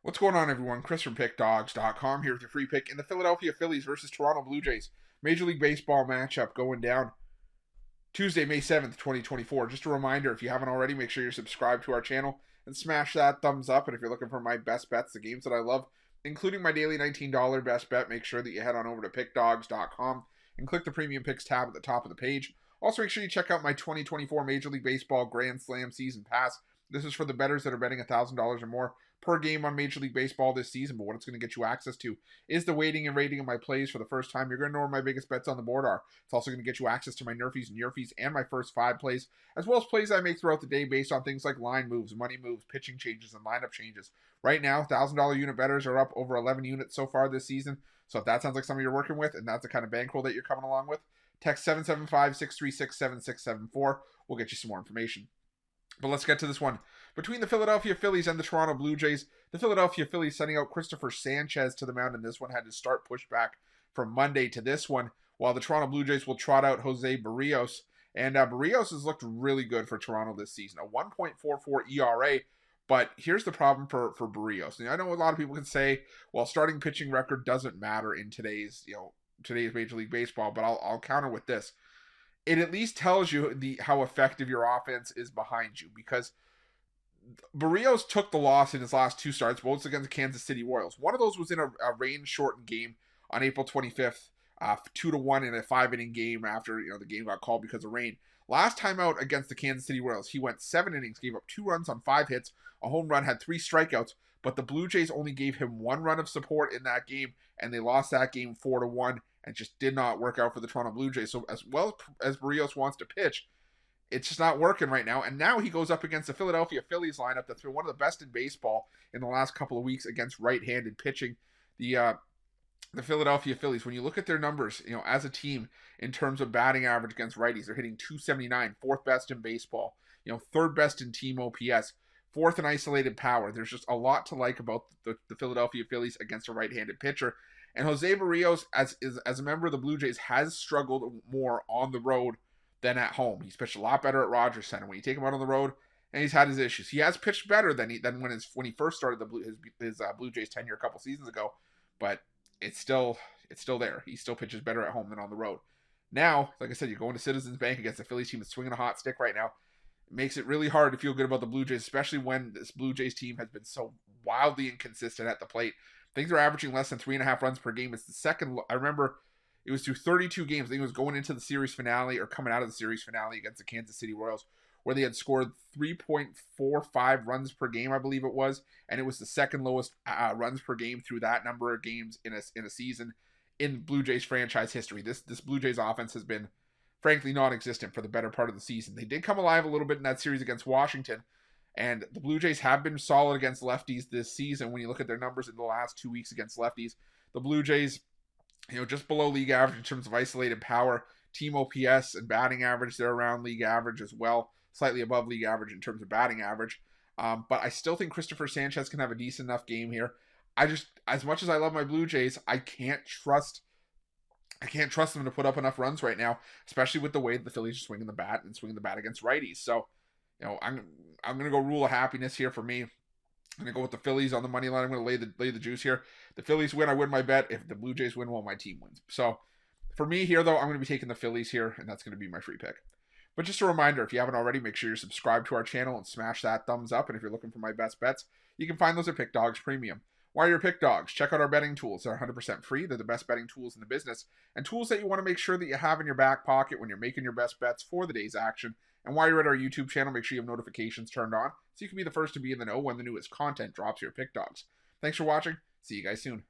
What's going on, everyone? Chris from Pickdawgz.com here with your free pick in the Philadelphia Phillies versus Toronto Blue Jays Major League Baseball matchup going down Tuesday, May 7th, 2024. Just a reminder, if you haven't already, make sure you're subscribed to our channel and smash that thumbs up. And if you're looking for my best bets, the games that I love, including my daily $19 best bet, make sure that you head on over to Pickdawgz.com and click the Premium Picks tab at the top of the page. Also, make sure you check out my 2024 Major League Baseball Grand Slam Season Pass. This is for the bettors that are betting $1,000 or more per game on Major League Baseball this season. But what it's going to get you access to is the weighting and rating of my plays for the first time. You're going to know where my biggest bets on the board are. It's also going to get you access to my nerfies and yerfies and my first 5 plays, as well as plays I make throughout the day based on things like line moves, money moves, pitching changes, and lineup changes. Right now, $1,000 unit bettors are up over 11 units so far this season. So if that sounds like something you're working with and that's the kind of bankroll that you're coming along with, text 775-636-7674. We'll get you some more information. But let's get to this one. Between the Philadelphia Phillies and the Toronto Blue Jays, the Philadelphia Phillies sending out Cristopher Sanchez to the mound, and this one had to start pushed back from Monday to this one, while the Toronto Blue Jays will trot out Jose Barrios. And Barrios has looked really good for Toronto this season, a 1.44 ERA. But here's the problem for Barrios. And I know a lot of people can say, well, starting pitching record doesn't matter in today's Major League Baseball, but I'll counter with this. It at least tells you how effective your offense is behind you, because Barrios took the loss in his last 2 starts, both against the Kansas City Royals. One of those was in a rain-shortened game on April 25th, 2-1 in a 5-inning game after the game got called because of rain. Last time out against the Kansas City Royals, he went 7 innings, gave up 2 runs on 5 hits, a home run, had 3 strikeouts, but the Blue Jays only gave him 1 run of support in that game, and they lost that game 4-1, and just did not work out for the Toronto Blue Jays. So as well as Barrios wants to pitch, it's just not working right now. And now he goes up against the Philadelphia Phillies lineup that's been one of the best in baseball in the last couple of weeks against right-handed pitching. The Philadelphia Phillies, when you look at their numbers, as a team in terms of batting average against righties, they're hitting .279, 4th best in baseball, 3rd best in team OPS, 4th in isolated power. There's just a lot to like about the Philadelphia Phillies against a right-handed pitcher. And Jose Barrios, as a member of the Blue Jays, has struggled more on the road than at home. He's pitched a lot better at Rogers Center. When you take him out on the road, and he's had his issues. He has pitched better than when he first started his Blue Jays tenure a couple seasons ago, but it's still there. He still pitches better at home than on the road. Now, like I said, you're going to Citizens Bank against the Phillies team that's swinging a hot stick right now. It makes it really hard to feel good about the Blue Jays, especially when this Blue Jays team has been so wildly inconsistent at the plate. Things are averaging less than 3.5 runs per game. It's the second. I remember it was through 32 games. I think it was going into the series finale or coming out of the series finale against the Kansas City Royals, where they had scored 3.45 runs per game, I believe it was, and it was the second lowest runs per game through that number of games in a season in Blue Jays franchise history. This Blue Jays offense has been, frankly, non-existent for the better part of the season. They did come alive a little bit in that series against Washington. And the Blue Jays have been solid against lefties this season. When you look at their numbers in the last 2 weeks against lefties, the Blue Jays, just below league average in terms of isolated power, team OPS and batting average, they're around league average as well, slightly above league average in terms of batting average. But I still think Cristopher Sanchez can have a decent enough game here. As much as I love my Blue Jays, I can't trust them to put up enough runs right now, especially with the way that the Phillies are swinging the bat against righties. So, I'm going to go rule of happiness here for me. I'm going to go with the Phillies on the money line. I'm going to lay the juice here. The Phillies win, I win my bet. If the Blue Jays win, well, my team wins. So for me here, though, I'm going to be taking the Phillies here, and that's going to be my free pick. But just a reminder, if you haven't already, make sure you're subscribed to our channel and smash that thumbs up. And if you're looking for my best bets, you can find those at Pick Dawgz Premium. While you're Pick Dawgz, check out our betting tools. They're 100% free. They're the best betting tools in the business, and tools that you want to make sure that you have in your back pocket when you're making your best bets for the day's action. And while you're at our YouTube channel, make sure you have notifications turned on so you can be the first to be in the know when the newest content drops here at Pick Dawgz. Thanks for watching. See you guys soon.